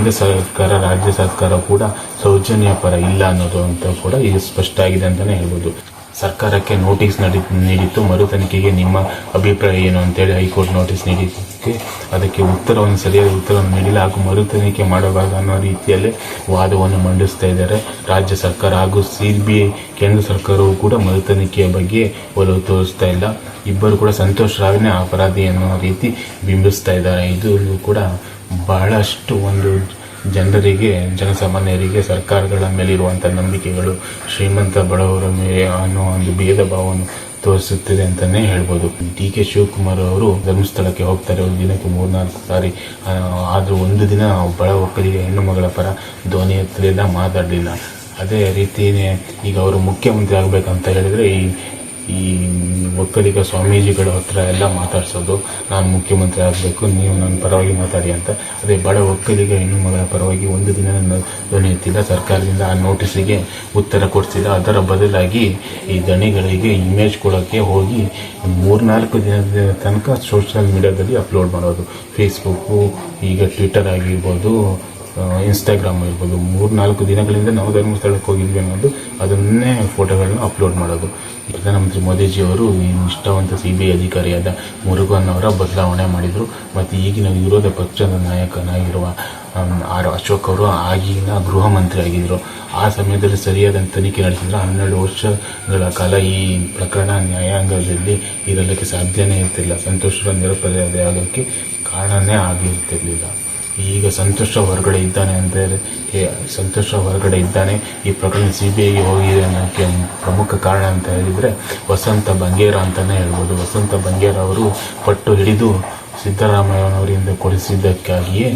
ಕೇಂದ್ರ ಸರ್ಕಾರ ರಾಜ್ಯ ಸರ್ಕಾರ ಕೂಡ ಸೌಜನ್ಯ ಪರ ಇಲ್ಲ ಅನ್ನೋದು ಅಂತ ಕೂಡ ಈಗ ಸ್ಪಷ್ಟ ಆಗಿದೆ ಅಂತಲೇ ಹೇಳ್ಬೋದು. ಸರ್ಕಾರಕ್ಕೆ ನೋಟಿಸ್ ನೀಡಿತ್ತು, ಮರು ತನಿಖೆಗೆ ನಿಮ್ಮ ಅಭಿಪ್ರಾಯ ಏನು ಅಂತೇಳಿ ಹೈಕೋರ್ಟ್ ನೋಟಿಸ್ ನೀಡಿದ್ದಕ್ಕೆ ಅದಕ್ಕೆ ಸರಿಯಾದ ಉತ್ತರವನ್ನು ನೀಡಿಲ್ಲ ಹಾಗೂ ಮರು ತನಿಖೆ ಮಾಡಬಾರದು ಅನ್ನೋ ರೀತಿಯಲ್ಲೇ ವಾದವನ್ನು ಮಂಡಿಸ್ತಾ ಇದ್ದಾರೆ ರಾಜ್ಯ ಸರ್ಕಾರ ಹಾಗೂ CBI. ಕೇಂದ್ರ ಸರ್ಕಾರವು ಕೂಡ ಮರು ತನಿಖೆಯ ಬಗ್ಗೆ ಒಲವು ತೋರಿಸ್ತಾ ಇಲ್ಲ. ಇಬ್ಬರು ಕೂಡ ಸಂತೋಷ್ ರಾವ್ನೇ ಅಪರಾಧಿ ಅನ್ನೋ ರೀತಿ ಬಿಂಬಿಸ್ತಾ ಇದ್ದಾರೆ. ಇದು ಕೂಡ ಬಹಳಷ್ಟು ಒಂದು ಜನರಿಗೆ, ಜನಸಾಮಾನ್ಯರಿಗೆ ಸರ್ಕಾರಗಳ ಮೇಲಿರುವಂಥ ನಂಬಿಕೆಗಳು, ಶ್ರೀಮಂತ ಬಡವರ ಮೇಲೆ ಅನ್ನೋ ಒಂದು ಭೇದ ಭಾವವನ್ನು ತೋರಿಸುತ್ತದೆ ಅಂತಲೇ ಹೇಳ್ಬೋದು. DK ಶಿವಕುಮಾರ್ ಅವರು ಧರ್ಮಸ್ಥಳಕ್ಕೆ ಹೋಗ್ತಾರೆ ದಿನಕ್ಕೆ 3-4 ಸಾರಿ. ಆದರೂ ಒಂದು ದಿನ ಬಡ ಒಕ್ಕಲಿಗೆ ಹೆಣ್ಣು ಮಗಳ ಪರ ಧ್ವನಿ ಎತ್ತಲಿಲ್ಲ, ಮಾತಾಡಲಿಲ್ಲ. ಅದೇ ರೀತಿಯೇ ಈಗ ಅವರು ಮುಖ್ಯಮಂತ್ರಿ ಆಗಬೇಕಂತ ಹೇಳಿದರೆ ಈ ಒಕ್ಕಲಿಗ ಸ್ವಾಮೀಜಿಗಳ ಹತ್ರ ಎಲ್ಲ ಮಾತಾಡ್ಸೋದು, ನಾನು ಮುಖ್ಯಮಂತ್ರಿ ಆಗಬೇಕು, ನೀವು ನನ್ನ ಪರವಾಗಿ ಮಾತಾಡಿ ಅಂತ. ಅದೇ ಬಡ ಒಕ್ಕಲಿಗ ಹೆಣ್ಣು ಮಗಳ ಪರವಾಗಿ ಒಂದು ದಿನ ಧ್ವನಿ ಎತ್ತಿಲ್ಲ, ಸರ್ಕಾರದಿಂದ ಆ ನೋಟಿಸಿಗೆ ಉತ್ತರ ಕೊಡಿಸಿಲ್ಲ. ಅದರ ಬದಲಾಗಿ ಈ ದಣಿಗಳಿಗೆ ಇಮೇಜ್ ಕೊಡೋಕ್ಕೆ ಹೋಗಿ 3-4 ದಿನದ ತನಕ ಸೋಷಿಯಲ್ ಮೀಡಿಯಾದಲ್ಲಿ ಅಪ್ಲೋಡ್ ಮಾಡೋದು. ಫೇಸ್ಬುಕ್ಕು, ಈಗ ಟ್ವಿಟರ್ ಆಗಿರ್ಬೋದು, ಇನ್ಸ್ಟಾಗ್ರಾಮ್ ಇರ್ಬೋದು, 3-4 ದಿನಗಳಿಂದ ನಾವು ಧರ್ಮಸ್ಥಳಕ್ಕೆ ಹೋಗಿದ್ವಿ ಅನ್ನೋದು ಅದನ್ನೇ ಫೋಟೋಗಳನ್ನ ಅಪ್ಲೋಡ್ ಮಾಡೋದು. ಪ್ರಧಾನಮಂತ್ರಿ ಮೋದಿಜಿಯವರು ಈ ನಿಷ್ಠಾವಂತ CBI ಅಧಿಕಾರಿಯಾದ ಮುರುಗನ್ ಅವರ ಬದಲಾವಣೆ ಮಾಡಿದರು. ಮತ್ತು ಈಗಿನ ವಿರೋಧ ಪಕ್ಷದ ನಾಯಕನಾಗಿರುವ ಅಶೋಕ್ ಅವರು ಆಗಿನ ಗೃಹ ಮಂತ್ರಿ ಆಗಿದ್ದರು. ಆ ಸಮಯದಲ್ಲಿ ಸರಿಯಾದ ತನಿಖೆ ನಡೆಸಿದ್ರೆ 12 ವರ್ಷಗಳ ಕಾಲ ಈ ಪ್ರಕರಣ ನ್ಯಾಯಾಂಗದಲ್ಲಿ ಇರಲಿಕ್ಕೆ ಸಾಧ್ಯನೇ ಇರ್ತಿಲ್ಲ. ಸಂತೋಷ್ ನಿರಪರಾಧಿ ಆಗೋಕ್ಕೆ ಕಾರಣನೇ ಆಗಿರ್ತಿರ್ಲಿಲ್ಲ. ಈಗ ಸಂತೋಷ ಹೊರಗಡೆ ಇದ್ದಾನೆ. ಈ ಪ್ರಕರಣ CBIಗೆ ಹೋಗಿದೆ ಅನ್ನೋಕ್ಕೆ ಪ್ರಮುಖ ಕಾರಣ ಅಂತ ಹೇಳಿದರೆ ವಸಂತ ಬಂಗೇರ ಅಂತಲೇ ಹೇಳ್ಬೋದು. ವಸಂತ ಬಂಗೇರ ಅವರು ಪಟ್ಟು ಹಿಡಿದು ಸಿದ್ದರಾಮಯ್ಯನವರಿಂದ ಕೊಡಿಸಿದ್ದಕ್ಕಾಗಿಯೇ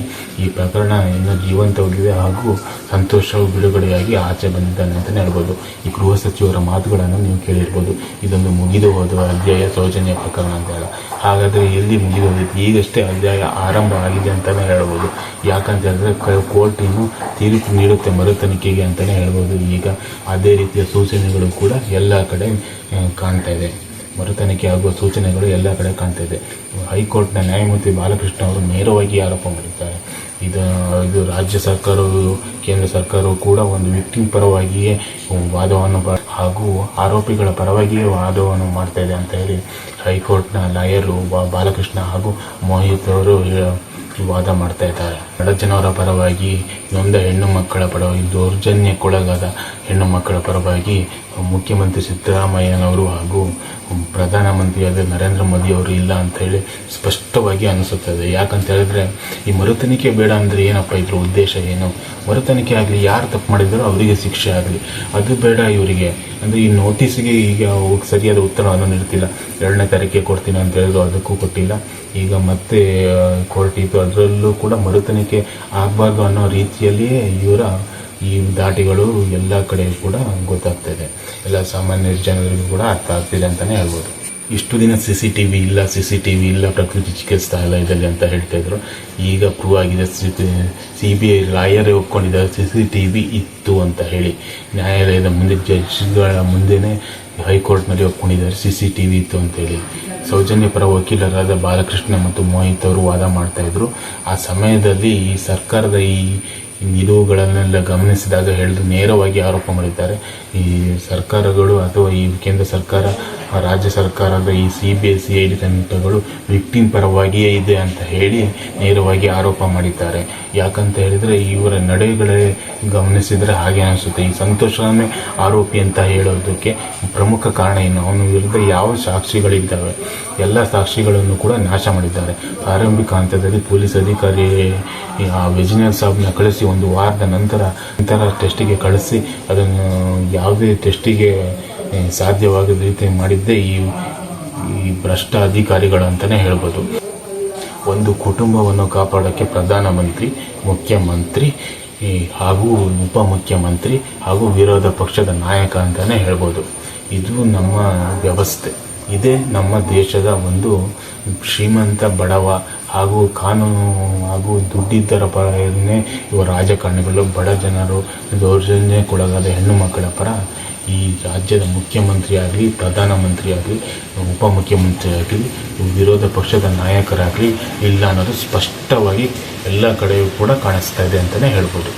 ಈ ಪ್ರಕರಣ ಇನ್ನೂ ಜೀವಂತವಾಗಿದೆ ಹಾಗೂ ಸಂತೋಷವು ಬಿಡುಗಡೆಯಾಗಿ ಆಚೆ ಬಂದಿದ್ದಾನೆ ಅಂತಲೇ ಹೇಳ್ಬೋದು. ಈ ಗೃಹ ಸಚಿವರ ಮಾತುಗಳನ್ನು ನೀವು ಕೇಳಿರ್ಬೋದು, ಇದೊಂದು ಮುಗಿದು ಹೋದ ಅಧ್ಯಾಯ ಸೌಜನ್ಯ ಪ್ರಕರಣ ಅಂತ ಹೇಳ. ಹಾಗಾದರೆ ಎಲ್ಲಿ ಮುಗಿದು ಹೋಗಿತ್ತು? ಈಗಷ್ಟೇ ಅಧ್ಯಾಯ ಆರಂಭ ಆಗಿದೆ ಅಂತಲೇ ಹೇಳ್ಬೋದು. ಯಾಕಂತ ಹೇಳಿದ್ರೆ ಕೋರ್ಟ್ ಇನ್ನು ತೀರ್ಪು ನೀಡುತ್ತೆ ಮರು ತನಿಖೆಗೆ ಅಂತಲೇ ಹೇಳ್ಬೋದು. ಈಗ ಅದೇ ರೀತಿಯ ಸೂಚನೆಗಳು ಕೂಡ ಎಲ್ಲ ಕಡೆ ಕಾಣ್ತಾ ಇದೆ. ಮರು ತನಿಖೆ ಆಗುವ ಸೂಚನೆಗಳು ಎಲ್ಲ ಕಡೆ ಕಾಣ್ತಾ ಇದೆ. ಹೈಕೋರ್ಟ್ನ ನ್ಯಾಯಮೂರ್ತಿ ಬಾಲಕೃಷ್ಣ ಅವರು ನೇರವಾಗಿ ಆರೋಪ ಮಾಡಿದ್ದಾರೆ. ಇದು ರಾಜ್ಯ ಸರ್ಕಾರವು, ಕೇಂದ್ರ ಸರ್ಕಾರವು ಕೂಡ ಒಂದು ವಿಕ್ಟಿಮ್ ಪರವಾಗಿಯೇ ವಾದವನ್ನು ಹಾಗೂ ಆರೋಪಿಗಳ ಪರವಾಗಿಯೇ ವಾದವನ್ನು ಮಾಡ್ತಾ ಇದೆ ಅಂತ ಹೇಳಿ ಹೈಕೋರ್ಟ್ನ ಲಾಯರು ಬಾಲಕೃಷ್ಣ ಹಾಗೂ ಮೋಹಿತ್ ಅವರು ವಾದ ಮಾಡ್ತಾ ಇದ್ದಾರೆ. ಬಡಜನರ ಪರವಾಗಿ, ನೊಂದ ಹೆಣ್ಣು ಮಕ್ಕಳ ಪರವಾಗಿ, ದೌರ್ಜನ್ಯಕ್ಕೊಳಗಾದ ಹೆಣ್ಣು ಮಕ್ಕಳ ಪರವಾಗಿ ಮುಖ್ಯಮಂತ್ರಿ ಸಿದ್ದರಾಮಯ್ಯನವರು ಹಾಗೂ ಪ್ರಧಾನಮಂತ್ರಿಯಾದ ನರೇಂದ್ರ ಮೋದಿ ಅವರು ಇಲ್ಲ ಅಂತ ಹೇಳಿ ಸ್ಪಷ್ಟವಾಗಿ ಅನಿಸುತ್ತದೆ. ಯಾಕಂತ ಹೇಳಿದ್ರೆ ಈ ಮರು ತನಿಖೆ ಬೇಡ ಅಂದರೆ ಏನಪ್ಪ ಇದ್ರ ಉದ್ದೇಶ ಏನು? ಮರು ತನಿಖೆ ಆಗಲಿ, ಯಾರು ತಪ್ಪು ಮಾಡಿದಾರೋ ಅವರಿಗೆ ಶಿಕ್ಷೆ ಆಗಲಿ, ಅದು ಬೇಡ ಇವರಿಗೆ. ಅಂದರೆ ಈ ನೋಟಿಸಿಗೆ ಈಗ ಸರಿಯಾದ ಉತ್ತರವನ್ನು ನೀಡ್ತಿಲ್ಲ. 2ನೇ ತಾರೀಕಿಗೆ ಕೊಡ್ತೀನಿ ಅಂತ ಹೇಳಿದ್ರು, ಅದಕ್ಕೂ ಕೊಟ್ಟಿಲ್ಲ. ಈಗ ಮತ್ತೆ ಕೋರ್ಟ್ ಇತ್ತು, ಅದರಲ್ಲೂ ಕೂಡ ಮರು ತನಿಖೆ ಆಗಬಾರ್ದು ಅನ್ನೋ ರೀತಿಯಲ್ಲಿಯೇ ಇವರ ಈ ದಾಟಿಗಳು ಎಲ್ಲ ಕಡೆ ಕೂಡ ಗೊತ್ತಾಗ್ತಾಯಿದೆ. ಎಲ್ಲ ಸಾಮಾನ್ಯ ಜನರಿಗೂ ಕೂಡ ಅರ್ಥ ಆಗ್ತಿದೆ ಅಂತಲೇ ಹೇಳ್ಬೋದು. ಇಷ್ಟು ದಿನ CCTV ಇಲ್ಲ ಪ್ರಕೃತಿ ಚಿಕಿತ್ಸಾಲಯದಲ್ಲಿ ಅಂತ ಹೇಳ್ತಾಯಿದ್ರು. ಈಗ ಪ್ರೂವ್ ಆಗಿದೆ, CBI ಲಾಯರೇ ಒಪ್ಕೊಂಡಿದ್ದಾರೆ CCTV ಇತ್ತು ಅಂತ ಹೇಳಿ. ನ್ಯಾಯಾಲಯದ ಮುಂದೆ ಜಡ್ಜ್ಗಳ ಮುಂದೆನೇ ಹೈಕೋರ್ಟ್ನಲ್ಲಿ ಒಪ್ಕೊಂಡಿದ್ದಾರೆ CCTV ಇತ್ತು ಅಂತೇಳಿ. ಸೌಜನ್ಯ ಪರ ವಕೀಲರಾದ ಬಾಲಕೃಷ್ಣ ಮತ್ತು ಮೋಹಿತ್ ಅವರು ವಾದ ಮಾಡ್ತಾಯಿದ್ರು. ಆ ಸಮಯದಲ್ಲಿ ಈ ಸರ್ಕಾರದ ಈ ನಿಲುವುಗಳನ್ನೆಲ್ಲ ಗಮನಿಸಿದಾಗ ನೇರವಾಗಿ ಆರೋಪ ಮಾಡಿದ್ದಾರೆ. ಈ ಸರ್ಕಾರಗಳು ಅಥವಾ ಈ ಕೇಂದ್ರ ಸರ್ಕಾರ, ರಾಜ್ಯ ಸರ್ಕಾರದ ಈ CBI CID ತಂಡಗಳು ವಿಕ್ಟಿಮ್ ಪರವಾಗಿಯೇ ಇದೆ ಅಂತ ಹೇಳಿ ನೇರವಾಗಿ ಆರೋಪ ಮಾಡಿದ್ದಾರೆ. ಯಾಕಂತ ಹೇಳಿದರೆ ಇವರ ನಡೆಗಳೇ ಗಮನಿಸಿದರೆ ಹಾಗೆ ಅನಿಸುತ್ತೆ. ಈ ಸಂತೋಷನೇ ಆರೋಪಿ ಅಂತ ಹೇಳೋದಕ್ಕೆ ಪ್ರಮುಖ ಕಾರಣ ಏನು? ಅವನ ವಿರುದ್ಧ ಯಾವ ಸಾಕ್ಷಿಗಳಿದ್ದಾವೆ? ಎಲ್ಲ ಸಾಕ್ಷಿಗಳನ್ನು ಕೂಡ ನಾಶ ಮಾಡಿದ್ದಾರೆ. ಆರಂಭಿಕ ಹಂತದಲ್ಲಿ ಪೊಲೀಸ್ ಅಧಿಕಾರಿ ವೆಜಿನಲ್ ಸಾಬ್ನ ಕಳಿಸಿ 1 ವಾರದ ನಂತರ ಟೆಸ್ಟಿಗೆ ಕಳಿಸಿ ಅದನ್ನು ಯಾವುದೇ ಟೆಸ್ಟಿಗೆ ಸಾಧ್ಯವಾಗದ ರೀತಿ ಮಾಡಿದ್ದೇ ಈ ಭ್ರಷ್ಟ ಅಧಿಕಾರಿಗಳು ಅಂತಲೇ ಹೇಳ್ಬೋದು. ಒಂದು ಕುಟುಂಬವನ್ನು ಕಾಪಾಡೋಕ್ಕೆ ಪ್ರಧಾನಮಂತ್ರಿ, ಮುಖ್ಯಮಂತ್ರಿ ಹಾಗೂ ಉಪಮುಖ್ಯಮಂತ್ರಿ ಹಾಗೂ ವಿರೋಧ ಪಕ್ಷದ ನಾಯಕ ಅಂತಲೇ ಹೇಳ್ಬೋದು. ಇದು ನಮ್ಮ ವ್ಯವಸ್ಥೆ. ಇದೇ ನಮ್ಮ ದೇಶದ ಒಂದು ಶ್ರೀಮಂತ ಬಡವ ಹಾಗೂ ಕಾನೂನು ಹಾಗೂ ದುಡ್ಡಿದ್ದರ ಪರನೇ ಇವ ರಾಜಕಾರಣಿಗಳು, ಬಡ ಜನರು, ದೌರ್ಜನ್ಯಕ್ಕೊಳಗಾದ ಹೆಣ್ಣು ಮಕ್ಕಳ ಪರ ಈ ರಾಜ್ಯದ ಮುಖ್ಯಮಂತ್ರಿ ಆಗಲಿ, ಪ್ರಧಾನಮಂತ್ರಿ ಆಗಲಿ, ಉಪಮುಖ್ಯಮಂತ್ರಿ ಆಗಲಿ, ವಿರೋಧ ಪಕ್ಷದ ನಾಯಕರಾಗಲಿ ಇಲ್ಲ ಅನ್ನೋದು ಸ್ಪಷ್ಟವಾಗಿ ಎಲ್ಲ ಕಡೆಯೂ ಕೂಡ ಕಾಣಿಸ್ತಾ ಇದೆ ಅಂತಲೇ ಹೇಳ್ಬೋದು.